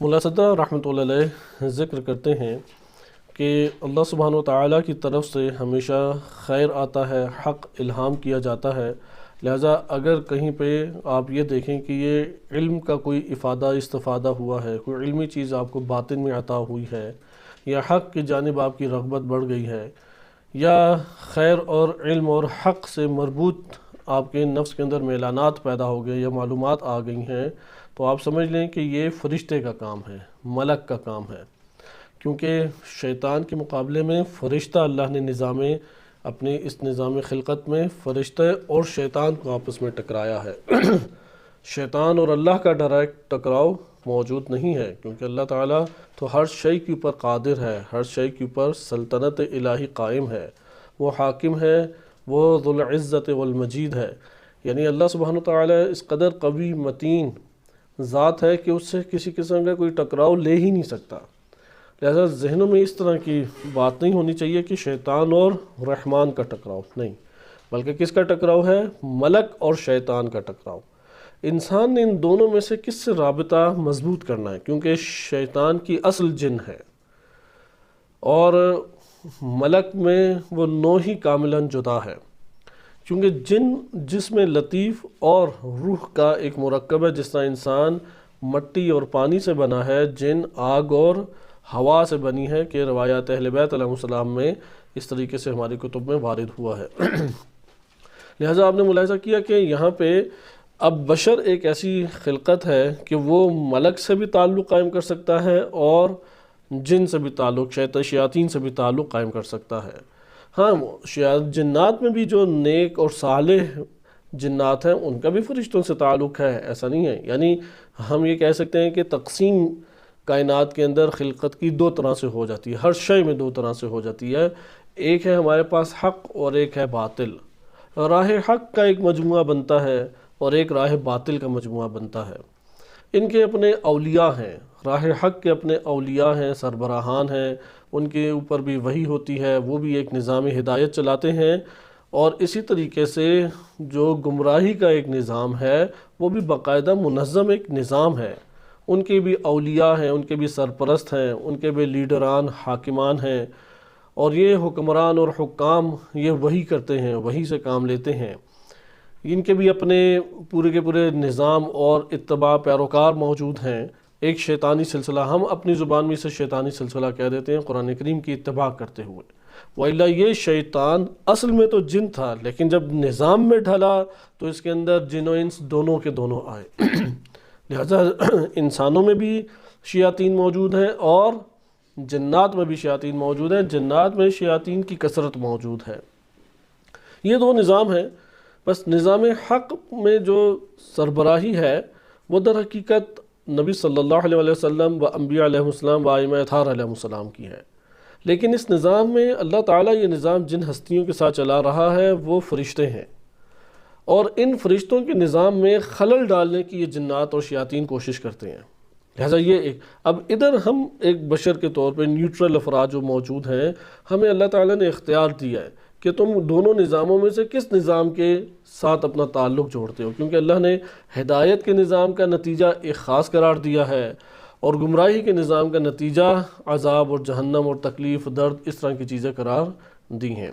مولا صدر رحمۃ اللہ علیہ ذکر کرتے ہیں کہ اللہ سبحانہ و تعالیٰ کی طرف سے ہمیشہ خیر آتا ہے، حق الہام کیا جاتا ہے۔ لہٰذا اگر کہیں پہ آپ یہ دیکھیں کہ یہ علم کا کوئی افادہ استفادہ ہوا ہے، کوئی علمی چیز آپ کو باطن میں عطا ہوئی ہے، یا حق کی جانب آپ کی رغبت بڑھ گئی ہے، یا خیر اور علم اور حق سے مربوط آپ کے نفس کے اندر میلانات پیدا ہو گئے یا معلومات آ گئی ہیں، تو آپ سمجھ لیں کہ یہ فرشتے کا کام ہے، ملک کا کام ہے، کیونکہ شیطان کے مقابلے میں فرشتہ اللہ نے اپنے اس نظام خلقت میں فرشتے اور شیطان کو آپس میں ٹکرایا ہے۔ شیطان اور اللہ کا ڈائریکٹ ٹکراؤ موجود نہیں ہے، کیونکہ اللہ تعالیٰ تو ہر شے کے اوپر قادر ہے، ہر شے کے اوپر سلطنت الہی قائم ہے، وہ حاکم ہے، وہ ذو العزت والمجید ہے۔ یعنی اللہ سبحانہ وتعالی اس قدر قوی متین ذات ہے کہ اس سے کسی قسم کا کوئی ٹکراؤ لے ہی نہیں سکتا۔ لہذا ذہنوں میں اس طرح کی بات نہیں ہونی چاہیے کہ شیطان اور رحمان کا ٹکراؤ، نہیں، بلکہ کس کا ٹکراؤ ہے؟ ملک اور شیطان کا ٹکراؤ۔ انسان نے ان دونوں میں سے کس سے رابطہ مضبوط کرنا ہے، کیونکہ شیطان کی اصل جن ہے اور ملک میں وہ نوع ہی کاملاً جدا ہے، کیونکہ جن جسم لطیف اور روح کا ایک مرکب ہے۔ جس طرح انسان مٹی اور پانی سے بنا ہے، جن آگ اور ہوا سے بنی ہے، کہ روایات اہل بیت علیہ السلام میں اس طریقے سے ہماری کتب میں وارد ہوا ہے۔ لہٰذا آپ نے ملاحظہ کیا کہ یہاں پہ اب بشر ایک ایسی خلقت ہے کہ وہ ملک سے بھی تعلق قائم کر سکتا ہے اور جن سے بھی تعلق، شیاطین سے بھی تعلق قائم کر سکتا ہے۔ ہاں، جنات میں بھی جو نیک اور صالح جنات ہیں ان کا بھی فرشتوں سے تعلق ہے، ایسا نہیں ہے۔ یعنی ہم یہ کہہ سکتے ہیں کہ تقسیم کائنات کے اندر خلقت کی دو طرح سے ہو جاتی ہے، ہر شے میں دو طرح سے ہو جاتی ہے۔ ایک ہے ہمارے پاس حق اور ایک ہے باطل۔ راہ حق کا ایک مجموعہ بنتا ہے اور ایک راہ باطل کا مجموعہ بنتا ہے۔ ان کے اپنے اولیاء ہیں، راہ حق کے اپنے اولیاء ہیں، سربراہان ہیں، ان کے اوپر بھی وحی ہوتی ہے، وہ بھی ایک نظام ہدایت چلاتے ہیں۔ اور اسی طریقے سے جو گمراہی کا ایک نظام ہے وہ بھی باقاعدہ منظم ایک نظام ہے، ان کے بھی اولیاء ہیں، ان کے بھی سرپرست ہیں، ان کے بھی لیڈران، حاکمان ہیں، اور یہ حکمران اور حکام یہ وحی کرتے ہیں، وحی سے کام لیتے ہیں۔ ان کے بھی اپنے پورے کے پورے نظام اور اتباع پیروکار موجود ہیں۔ ایک شیطانی سلسلہ، ہم اپنی زبان میں اسے شیطانی سلسلہ کہہ دیتے ہیں، قرآن کریم کی اتباع کرتے ہوئے۔ وَإِلَّا یہ شیطان اصل میں تو جن تھا، لیکن جب نظام میں ڈھلا تو اس کے اندر جن و انس دونوں کے دونوں آئے۔ لہذا انسانوں میں بھی شیاطین موجود ہیں اور جنات میں بھی شیاطین موجود ہیں، جنات میں شیاطین کی کثرت موجود ہے۔ یہ دو نظام ہیں۔ بس نظام حق میں جو سربراہی ہے وہ در حقیقت نبی صلی اللہ علیہ وسلم و انبیاء علیہ السلام و ائمہ اطہار علیہ السلام کی ہے، لیکن اس نظام میں اللہ تعالیٰ یہ نظام جن ہستیوں کے ساتھ چلا رہا ہے وہ فرشتے ہیں، اور ان فرشتوں کے نظام میں خلل ڈالنے کی یہ جنات اور شیاطین کوشش کرتے ہیں۔ لہٰذا یہ اب ادھر ہم ایک بشر کے طور پہ نیوٹرل افراد جو موجود ہیں، ہمیں اللہ تعالیٰ نے اختیار دیا ہے کہ تم دونوں نظاموں میں سے کس نظام کے ساتھ اپنا تعلق جوڑتے ہو، کیونکہ اللہ نے ہدایت کے نظام کا نتیجہ ایک خاص قرار دیا ہے اور گمراہی کے نظام کا نتیجہ عذاب اور جہنم اور تکلیف، درد، اس طرح کی چیزیں قرار دی ہیں۔